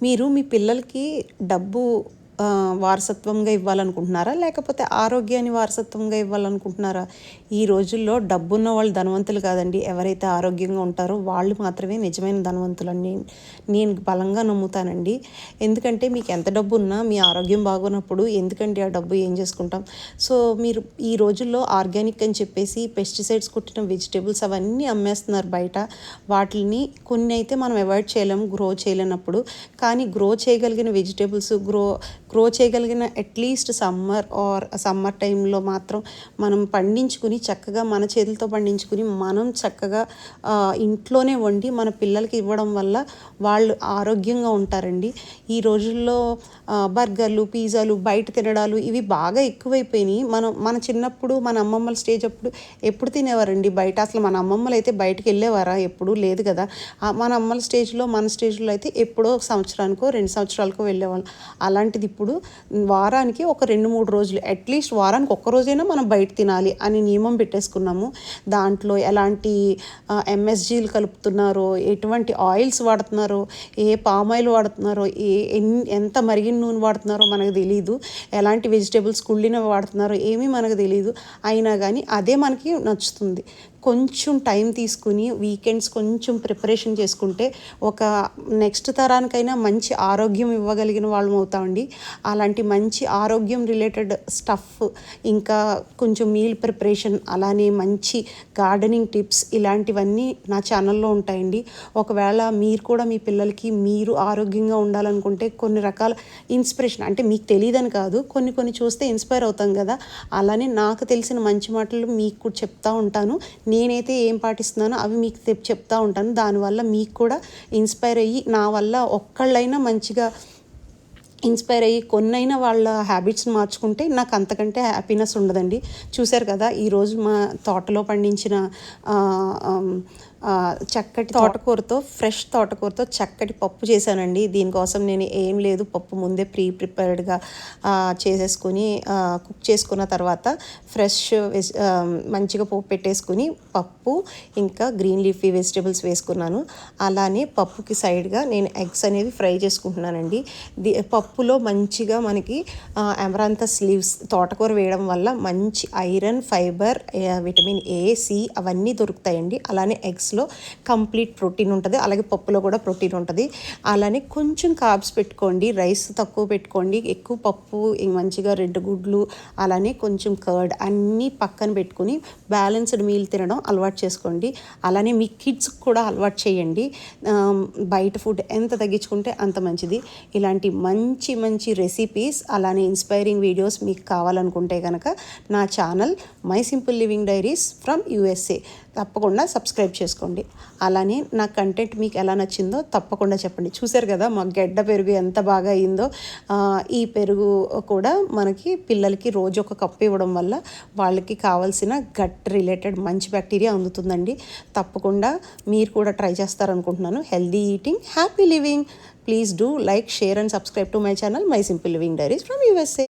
మీరు మీ పిల్లలకి డబ్బు వారసత్వంగా ఇవ్వాలనుకుంటున్నారా? లేకపోతే ఆరోగ్యాన్ని వారసత్వంగా ఇవ్వాలనుకుంటున్నారా? ఈ రోజుల్లో డబ్బున్న వాళ్ళు ధనవంతులు కాదండి. ఎవరైతే ఆరోగ్యంగా ఉంటారో వాళ్ళు మాత్రమే నిజమైన ధనవంతులని నేను బలంగా నమ్ముతానండి. ఎందుకంటే మీకు ఎంత డబ్బున్నా మీ ఆరోగ్యం బాగోనప్పుడు ఎందుకండి ఆ డబ్బు ఏం చేసుకుంటాం? సో మీరు ఈ రోజుల్లో ఆర్గానిక్ అని చెప్పేసి పెస్టిసైడ్స్ కొట్టిన వెజిటేబుల్స్ అవన్నీ అమ్మేస్తున్నారు బయట. వాటిని కొన్ని అయితే మనం అవాయిడ్ చేయలేము గ్రో చేయలేనప్పుడు. కానీ గ్రో చేయగలిగిన వెజిటేబుల్స్ గ్రో చేయగలిగిన అట్లీస్ట్ సమ్మర్ టైంలో మాత్రం మనం పండించుకుని చక్కగా మన చేతులతో పండించుకుని మనం చక్కగా ఇంట్లోనే వండి మన పిల్లలకి ఇవ్వడం వల్ల వాళ్ళు ఆరోగ్యంగా ఉంటారండి. ఈ రోజుల్లో బర్గర్లు, పిజ్జాలు, బయట తినడాలు ఇవి బాగా ఎక్కువైపోయినాయి. మన చిన్నప్పుడు మన అమ్మమ్మల స్టేజ్ అప్పుడు ఎప్పుడు తినేవారండి బయట? అసలు మన అమ్మమ్మలు అయితే బయటకు వెళ్ళేవారా? ఎప్పుడూ లేదు కదా. మన అమ్మల మన స్టేజ్లో అయితే ఎప్పుడో సంవత్సరానికో 2 సంవత్సరాలకో వెళ్ళేవాళ్ళం. అలాంటిది ఇప్పుడు వారానికి ఒక 2-3 రోజులు అట్లీస్ట్ వారానికి ఒక్క రోజైనా మనం బయట తినాలి అని నియమం పెట్టేసుకున్నాము. దాంట్లో ఎలాంటి ఎంఎస్జీలు కలుపుతున్నారో, ఎటువంటి ఆయిల్స్ వాడుతున్నారో, ఏ పామ్ ఆయిల్ వాడుతున్నారో, ఎంత మరిగిన నూనె వాడుతున్నారో మనకు తెలియదు. ఎలాంటి వెజిటేబుల్స్ కుళ్ళినవి వాడుతున్నారో ఏమీ మనకు తెలియదు. అయినా కానీ అదే మనకి నచ్చుతుంది. కొంచెం టైం తీసుకుని వీకెండ్స్ కొంచెం ప్రిపరేషన్ చేసుకుంటే ఒక నెక్స్ట్ తరానికైనా మంచి ఆరోగ్యం ఇవ్వగలిగిన వాళ్ళం అవుతామండి. అలాంటి మంచి ఆరోగ్యం రిలేటెడ్ స్టఫ్, ఇంకా కొంచెం మీల్ ప్రిపరేషన్, అలానే మంచి గార్డెనింగ్ టిప్స్ ఇలాంటివన్నీ నా ఛానల్లో ఉంటాయండి. ఒకవేళ మీరు కూడా మీ పిల్లలకి మీరు ఆరోగ్యంగా ఉండాలనుకుంటే కొన్ని రకాల ఇన్స్పిరేషన్, అంటే మీకు తెలియదని కాదు, కొన్ని చూస్తే ఇన్స్పైర్ అవుతాం కదా. అలానే నాకు తెలిసిన మంచి మాటలు మీకు కూడా చెప్తా ఉంటాను. నేనైతే ఏం పాటిస్తున్నానో అవి మీకు చెప్తా ఉంటాను. దానివల్ల మీకు కూడా ఇన్స్పైర్ అయ్యి నా వల్ల ఒక్కళ్ళైనా మంచిగా ఇన్స్పైర్ అయ్యి కొన్నైనా వాళ్ళ హ్యాబిట్స్ని మార్చుకుంటే నాకు అంతకంటే హ్యాపీనెస్ ఉండదండి. చూశారు కదా ఈరోజు మా తోటలో పండించిన చక్కటి తోటకూరతో, ఫ్రెష్ తోటకూరతో చక్కటి పప్పు చేశానండి. దీనికోసం నేను ఏం లేదు, పప్పు ముందే ప్రిపేర్డ్గా చేసేసుకుని కుక్ చేసుకున్న తర్వాత ఫ్రెష్ మంచిగా పోపు పెట్టేసుకుని పప్పు ఇంకా గ్రీన్ లీఫీ వెజిటేబుల్స్ వేసుకున్నాను. అలానే పప్పుకి సైడ్గా నేను ఎగ్స్ అనేవి ఫ్రై చేసుకుంటున్నానండి. పప్పులో మంచిగా మనకి అమరాంతస్ లీవ్స్ తోటకూర వేయడం వల్ల మంచి iron, fibre, vitamin A, C అవన్నీ దొరుకుతాయండి. అలానే ఎగ్స్లో కంప్లీట్ ప్రోటీన్ ఉంటుంది. అలాగే పప్పులో కూడా ప్రోటీన్ ఉంటుంది. అలానే కొంచెం కార్బ్స్ పెట్టుకోండి, రైస్ తక్కువ పెట్టుకోండి. ఎక్కువ పప్పు, మంచిగా 2 గుడ్లు, అలానే కొంచెం కర్డ్ అన్నీ పక్కన పెట్టుకుని బ్యాలెన్స్డ్ మీల్ తినడం అలవాటు చేసుకోండి. అలానే మీ కిడ్స్ కూడా అలవాటు చేయండి. బయట ఫుడ్ ఎంత తగ్గించుకుంటే అంత మంచిది. ఇలాంటి మంచి రెసిపీస్, అలానే ఇన్స్పైరింగ్ వీడియోస్ మీకు కావాలనుకుంటే కనుక నా channel my simple living diaries from USA తప్పకుండా సబ్స్క్రైబ్ చేసుకోండి. అలానే నా కంటెంట్ మీకు ఎలా నచ్చిందో తప్పకుండా చెప్పండి. చూశారు కదా మా గెడ్డ పెరుగు ఎంత బాగా అయిందో. ఈ పెరుగు కూడా మనకి పిల్లలకి రోజు ఒక కప్పు ఇవ్వడం వల్ల వాళ్ళకి కావాల్సిన గట్ రిలేటెడ్ మంచి బ్యాక్టీరియా అందుతుందండి. తప్పకుండా మీరు కూడా ట్రై చేస్తారనుకుంటున్నాను. Healthy eating, happy living. Please do like, share and subscribe to my channel my simple living diaries from USA.